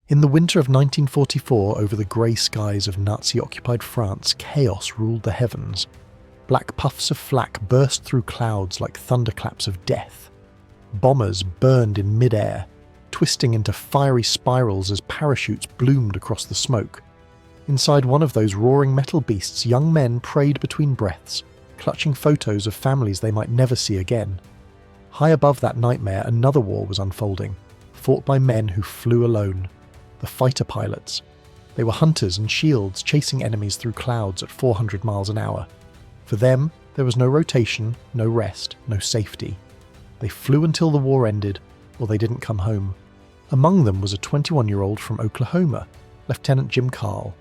In the winter of 1944, over the grey skies of Nazi-occupied France, chaos ruled the heavens. Black puffs of flak burst through clouds like thunderclaps of death. Bombers burned in mid-air, twisting into fiery spirals as parachutes bloomed across the smoke. Inside one of those roaring metal beasts, young men prayed between breaths, clutching photos of families they might never see again. High above that nightmare, another war was unfolding, fought by men who flew alone. The fighter pilots. They were hunters and shields chasing enemies through clouds at 400 miles an hour. For them, there was no rotation, no rest, no safety. They flew until the war ended, or they didn't come home. Among them was a 21-year-old from Oklahoma, Lieutenant Jim Carl.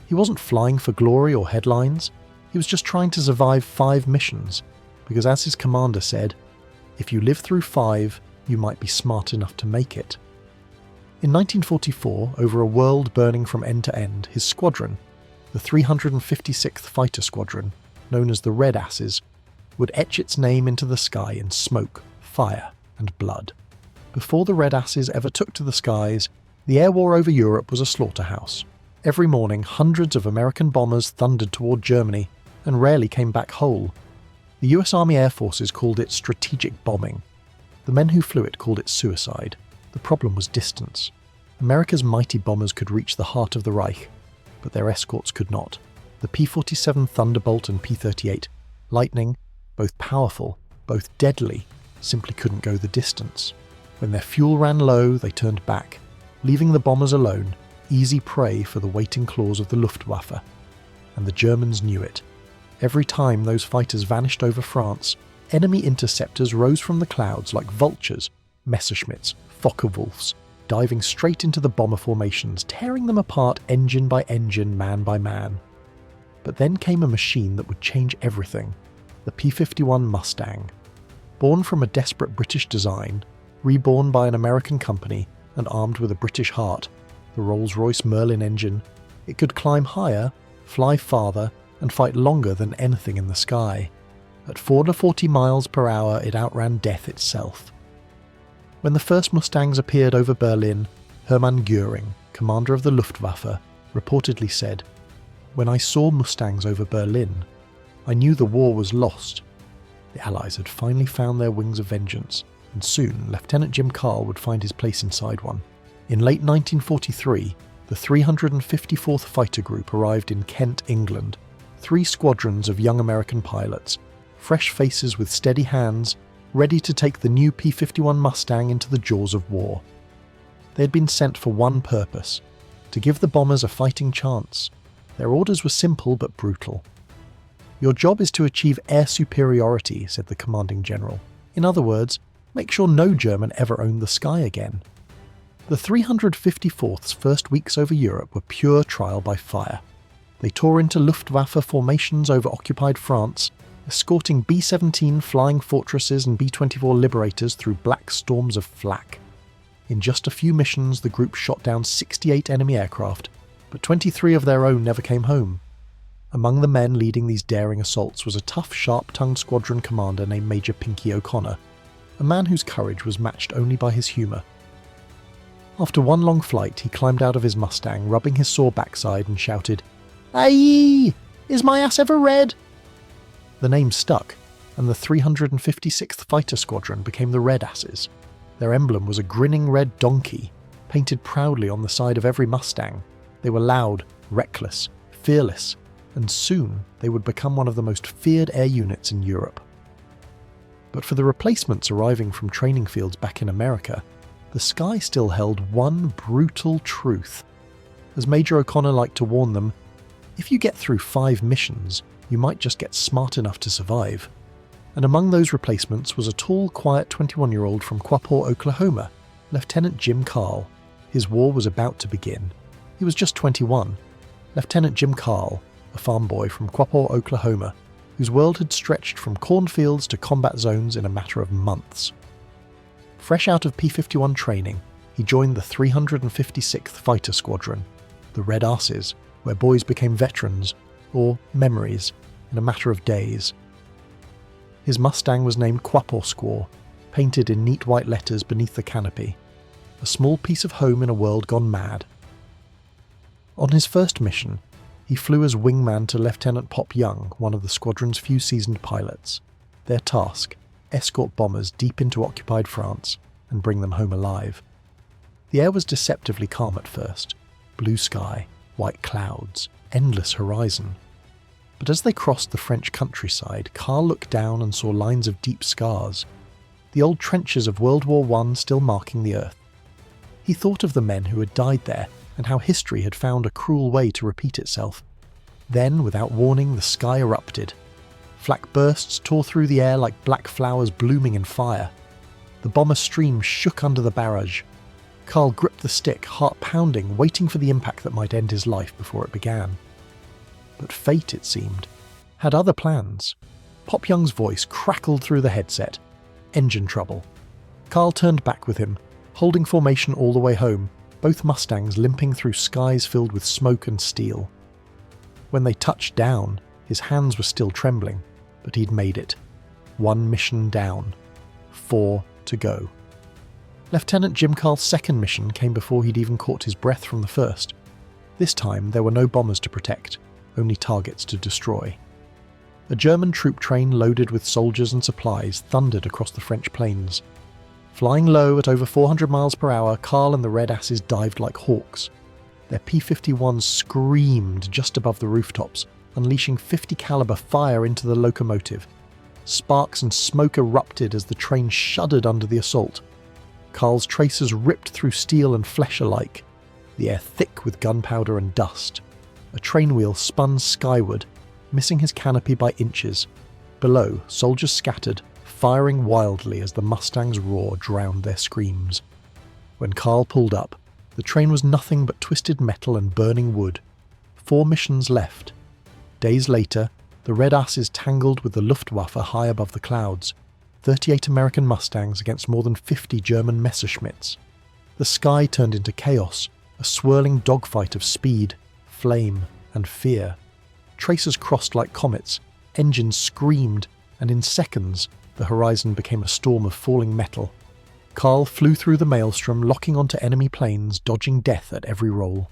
He wasn't flying for glory or headlines. He was just trying to survive 5 missions, because as his commander said, if you live through 5, you might be smart enough to make it. In 1944, over a world burning from end to end, his squadron, the 356th Fighter Squadron, known as the Red Asses, would etch its name into the sky in smoke, fire, and blood. Before the Red Asses ever took to the skies, the air war over Europe was a slaughterhouse. Every morning, hundreds of American bombers thundered toward Germany and rarely came back whole. The US Army Air Forces called it strategic bombing. The men who flew it called it suicide. The problem was distance. America's mighty bombers could reach the heart of the Reich, but their escorts could not. The P-47 Thunderbolt and P-38, Lightning, both powerful, both deadly, simply couldn't go the distance. When their fuel ran low, they turned back, leaving the bombers alone, easy prey for the waiting claws of the Luftwaffe. And the Germans knew it. Every time those fighters vanished over France, enemy interceptors rose from the clouds like vultures, Messerschmitts, Focke-Wulfs, diving straight into the bomber formations, tearing them apart engine by engine, man by man. But then came a machine that would change everything, the P-51 Mustang. Born from a desperate British design, reborn by an American company, and armed with a British heart, the Rolls-Royce Merlin engine, it could climb higher, fly farther, and fight longer than anything in the sky. At 440 miles per hour, it outran death itself. When the first Mustangs appeared over Berlin, Hermann Göring, commander of the Luftwaffe, reportedly said, "When I saw Mustangs over Berlin, I knew the war was lost." The Allies had finally found their wings of vengeance, and soon Lieutenant Jim Carl would find his place inside one. In late 1943, the 354th Fighter Group arrived in Kent, England, 3 squadrons of young American pilots, fresh faces with steady hands, ready to take the new P-51 Mustang into the jaws of war. They had been sent for one purpose, to give the bombers a fighting chance. Their orders were simple but brutal. "Your job is to achieve air superiority," said the commanding general. "In other words, make sure no German ever owned the sky again." The 354th's first weeks over Europe were pure trial by fire. They tore into Luftwaffe formations over occupied France, escorting B-17 Flying Fortresses and B-24 Liberators through black storms of flak. In just a few missions, the group shot down 68 enemy aircraft, but 23 of their own never came home. Among the men leading these daring assaults was a tough, sharp-tongued squadron commander named Major Pinky O'Connor, a man whose courage was matched only by his humour. After one long flight, he climbed out of his Mustang, rubbing his sore backside, and shouted, "Aye! Is my ass ever red?" The name stuck, and the 356th Fighter Squadron became the Red Asses. Their emblem was a grinning red donkey, painted proudly on the side of every Mustang. They were loud, reckless, fearless, and soon they would become one of the most feared air units in Europe. But for the replacements arriving from training fields back in America, the sky still held one brutal truth. As Major O'Connor liked to warn them, if you get through 5 missions, you might just get smart enough to survive. And among those replacements was a tall, quiet 21-year-old from Quapaw, Oklahoma, Lieutenant Jim Carl. His war was about to begin. He was just 21. Lieutenant Jim Carl, a farm boy from Quapaw, Oklahoma, whose world had stretched from cornfields to combat zones in a matter of months. Fresh out of P-51 training, he joined the 356th Fighter Squadron, the Red Asses, where boys became veterans, or memories, in a matter of days. His Mustang was named Quapaw Squaw, painted in neat white letters beneath the canopy. a small piece of home in a world gone mad. On his first mission, he flew as wingman to Lieutenant Pop Young, one of the squadron's few seasoned pilots. Their task: escort bombers deep into occupied France and bring them home alive. The air was deceptively calm at first. Blue sky, white clouds, endless horizon. But as they crossed the French countryside, Carl looked down and saw lines of deep scars, the old trenches of World War I still marking the earth. He thought of the men who had died there and how history had found a cruel way to repeat itself. Then, without warning, the sky erupted. Flak bursts tore through the air like black flowers blooming in fire. The bomber stream shook under the barrage. Carl gripped the stick, heart pounding, waiting for the impact that might end his life before it began. But fate, it seemed, had other plans. Pop Young's voice crackled through the headset. Engine trouble. Carl turned back with him, holding formation all the way home, both Mustangs limping through skies filled with smoke and steel. When they touched down, his hands were still trembling, but he'd made it. 1 mission down. 4 to go. Lieutenant Jim Carl's second mission came before he'd even caught his breath from the first. This time there were no bombers to protect, only targets to destroy. A German troop train loaded with soldiers and supplies thundered across the French plains. Flying low at over 400 miles per hour, Carl and the Red Asses dived like hawks. Their P-51s screamed just above the rooftops, unleashing 50 caliber fire into the locomotive. Sparks and smoke erupted as the train shuddered under the assault. Carl's tracers ripped through steel and flesh alike, the air thick with gunpowder and dust. A train wheel spun skyward, missing his canopy by inches. Below, soldiers scattered, firing wildly as the Mustang's roar drowned their screams. When Carl pulled up, the train was nothing but twisted metal and burning wood. 4 missions left. Days later, the Red Asses tangled with the Luftwaffe high above the clouds. 38 American Mustangs against more than 50 German Messerschmitts. The sky turned into chaos, a swirling dogfight of speed, flame, and fear. Tracers crossed like comets, engines screamed, and in seconds, the horizon became a storm of falling metal. Carl flew through the maelstrom, locking onto enemy planes, dodging death at every roll.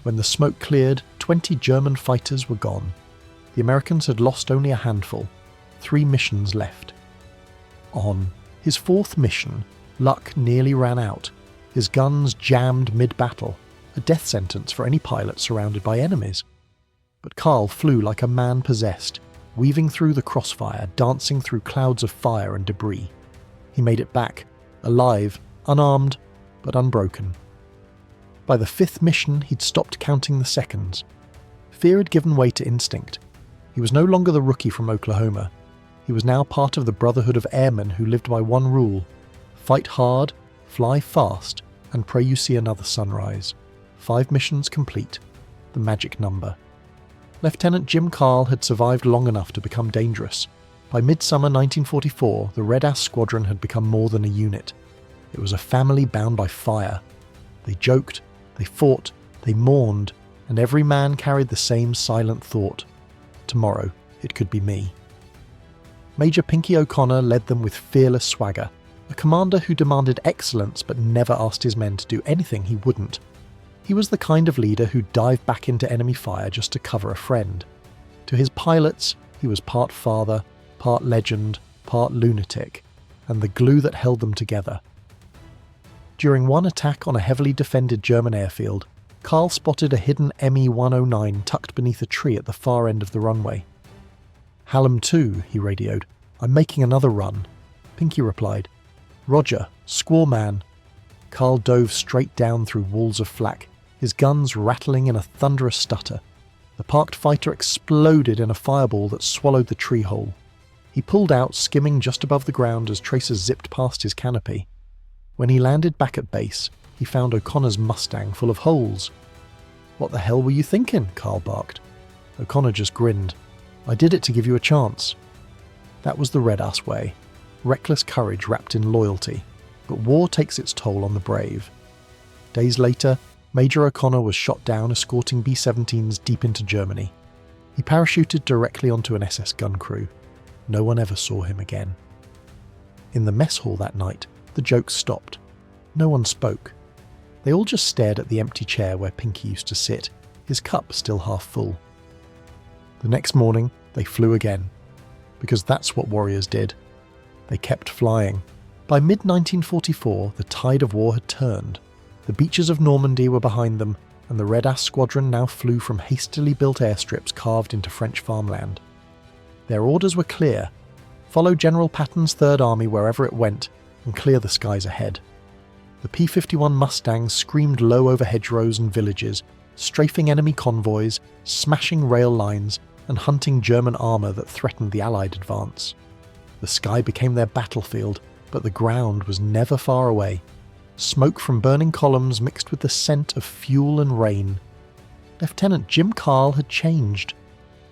When the smoke cleared, 20 German fighters were gone. The Americans had lost only a handful. 3 missions left. On his 4th mission, luck nearly ran out. His guns jammed mid-battle, a death sentence for any pilot surrounded by enemies. But Carl flew like a man possessed, weaving through the crossfire, dancing through clouds of fire and debris. He made it back, alive, unarmed, but unbroken. By the 5th mission, he'd stopped counting the seconds. Fear had given way to instinct. He was no longer the rookie from Oklahoma. He was now part of the brotherhood of airmen who lived by one rule: fight hard, fly fast, and pray you see another sunrise. 5 missions complete. The magic number. Lieutenant Jim Carl had survived long enough to become dangerous. By midsummer 1944, the Red Ass Squadron had become more than a unit. It was a family bound by fire. They joked, they fought, they mourned, and every man carried the same silent thought: tomorrow, it could be me. Major Pinky O'Connor led them with fearless swagger, a commander who demanded excellence but never asked his men to do anything he wouldn't. He was the kind of leader who'd dive back into enemy fire just to cover a friend. To his pilots, he was part father, part legend, part lunatic, and the glue that held them together. During one attack on a heavily defended German airfield, Carl spotted a hidden Me-109 tucked beneath a tree at the far end of the runway. "Hallam 2, he radioed. "I'm making another run." Pinky replied, "Roger, squaw man." Carl dove straight down through walls of flak, his guns rattling in a thunderous stutter. The parked fighter exploded in a fireball that swallowed the tree hole. He pulled out, skimming just above the ground as tracers zipped past his canopy. When he landed back at base, he found O'Connor's Mustang full of holes. "What the hell were you thinking?" Carl barked. O'Connor just grinned. "I did it to give you a chance." That was the Red Ass way. Reckless courage wrapped in loyalty. But war takes its toll on the brave. Days later, Major O'Connor was shot down escorting B-17s deep into Germany. He parachuted directly onto an SS gun crew. No one ever saw him again. In the mess hall that night, the jokes stopped. No one spoke. They all just stared at the empty chair where Pinky used to sit, his cup still half full. The next morning, they flew again. Because that's what warriors did. They kept flying. By mid-1944, the tide of war had turned. The beaches of Normandy were behind them, and the Red Squadron now flew from hastily built airstrips carved into French farmland. Their orders were clear. Follow General Patton's Third Army wherever it went, and clear the skies ahead. The P-51 Mustangs screamed low over hedgerows and villages, strafing enemy convoys, smashing rail lines, and hunting German armour that threatened the Allied advance. The sky became their battlefield, but the ground was never far away. Smoke from burning columns mixed with the scent of fuel and rain. Lieutenant Jim Carl had changed.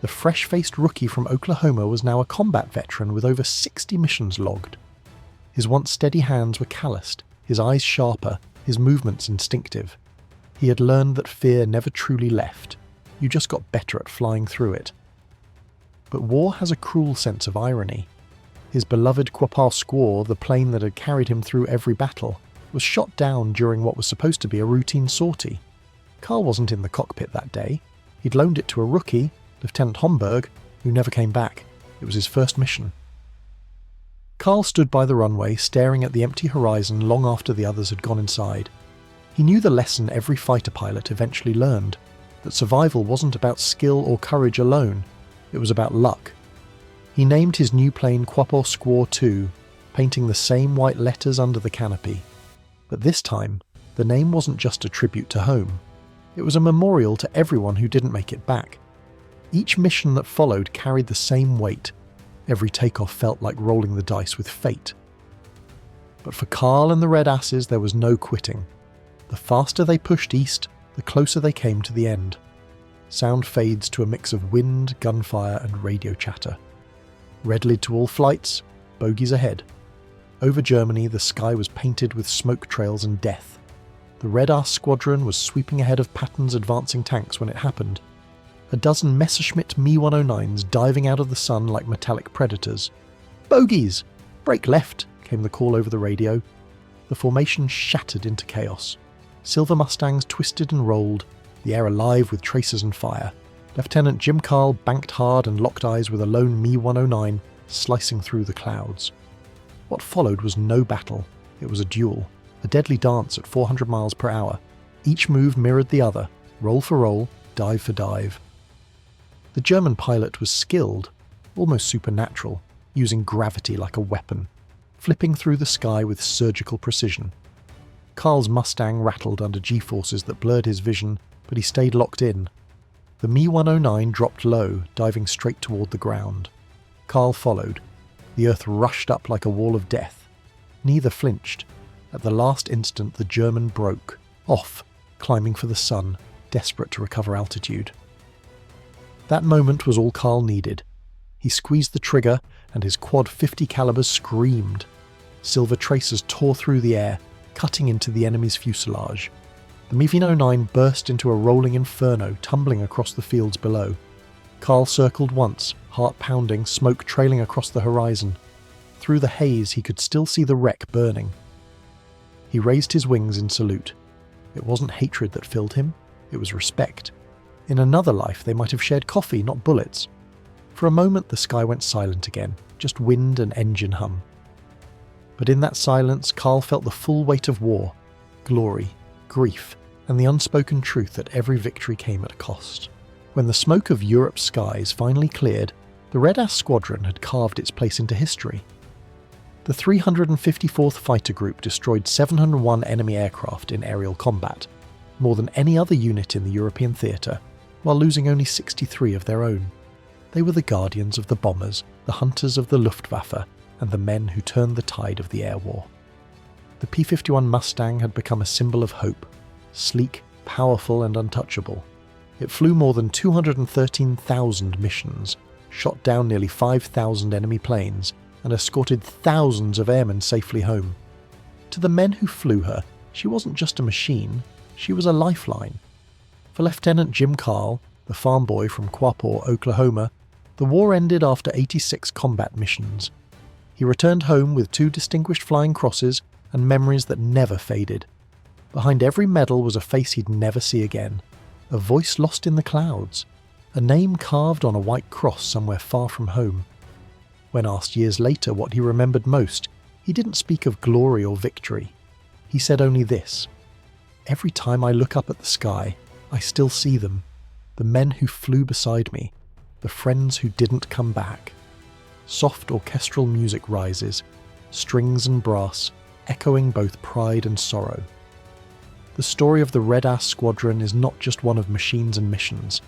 The fresh-faced rookie from Oklahoma was now a combat veteran with over 60 missions logged. His once steady hands were calloused, his eyes sharper, his movements instinctive. He had learned that fear never truly left. You just got better at flying through it. But war has a cruel sense of irony. His beloved Quapaw squaw, the plane that had carried him through every battle, was shot down during what was supposed to be a routine sortie. Carl wasn't in the cockpit that day. He'd loaned it to a rookie, Lieutenant Homburg, who never came back. It was his first mission. Carl stood by the runway, staring at the empty horizon long after the others had gone inside. He knew the lesson every fighter pilot eventually learned, that survival wasn't about skill or courage alone, it was about luck. He named his new plane Quapaw Squaw 2, painting the same white letters under the canopy. But this time, the name wasn't just a tribute to home. It was a memorial to everyone who didn't make it back. Each mission that followed carried the same weight. Every takeoff felt like rolling the dice with fate. But for Carl and the Red Asses, there was no quitting. The faster they pushed east, the closer they came to the end. Sound fades to a mix of wind, gunfire, and radio chatter. Red lid to all flights, bogies ahead. Over Germany, the sky was painted with smoke trails and death. The Red Squadron was sweeping ahead of Patton's advancing tanks when it happened. A dozen Messerschmitt Me-109s diving out of the sun like metallic predators. "Bogies! Break left!" came the call over the radio. The formation shattered into chaos. Silver Mustangs twisted and rolled, the air alive with tracers and fire. Lieutenant Jim Carl banked hard and locked eyes with a lone Me-109 slicing through the clouds. What followed was no battle. It was a duel, a deadly dance at 400 miles per hour. Each move mirrored the other, roll for roll, dive for dive. The German pilot was skilled, almost supernatural, using gravity like a weapon, flipping through the sky with surgical precision. Carl's Mustang rattled under G-forces that blurred his vision, but he stayed locked in. The Me-109 dropped low, diving straight toward the ground. Carl followed. The earth rushed up like a wall of death. Neither flinched. At the last instant, the German broke, off, climbing for the sun, desperate to recover altitude. That moment was all Carl needed. He squeezed the trigger, and his quad 50 calibers screamed. Silver tracers tore through the air, cutting into the enemy's fuselage. The Me-109 burst into a rolling inferno, tumbling across the fields below. Carl circled once, heart pounding, smoke trailing across the horizon. Through the haze, he could still see the wreck burning. He raised his wings in salute. It wasn't hatred that filled him, it was respect. In another life, they might have shared coffee, not bullets. For a moment, the sky went silent again, just wind and engine hum. But in that silence, Carl felt the full weight of war, glory, grief, and the unspoken truth that every victory came at a cost. When the smoke of Europe's skies finally cleared, the Red Squadron had carved its place into history. The 354th Fighter Group destroyed 701 enemy aircraft in aerial combat, more than any other unit in the European theatre, while losing only 63 of their own. They were the guardians of the bombers, the hunters of the Luftwaffe, and the men who turned the tide of the air war. The P-51 Mustang had become a symbol of hope, sleek, powerful and untouchable. It flew more than 213,000 missions, shot down nearly 5,000 enemy planes, and escorted thousands of airmen safely home. To the men who flew her, she wasn't just a machine, she was a lifeline. For Lieutenant Jim Carl, the farm boy from Quapaw, Oklahoma, the war ended after 86 combat missions. He returned home with 2 Distinguished Flying Crosses and memories that never faded. Behind every medal was a face he'd never see again, a voice lost in the clouds, a name carved on a white cross somewhere far from home. When asked years later what he remembered most, he didn't speak of glory or victory. He said only this: "Every time I look up at the sky, I still see them, the men who flew beside me, the friends who didn't come back." Soft orchestral music rises, strings and brass, echoing both pride and sorrow. The story of the Red Squadron is not just one of machines and missions.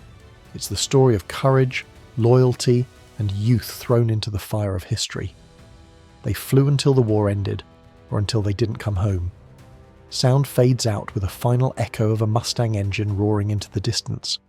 It's the story of courage, loyalty, and youth thrown into the fire of history. They flew until the war ended, or until they didn't come home. Sound fades out with a final echo of a Mustang engine roaring into the distance.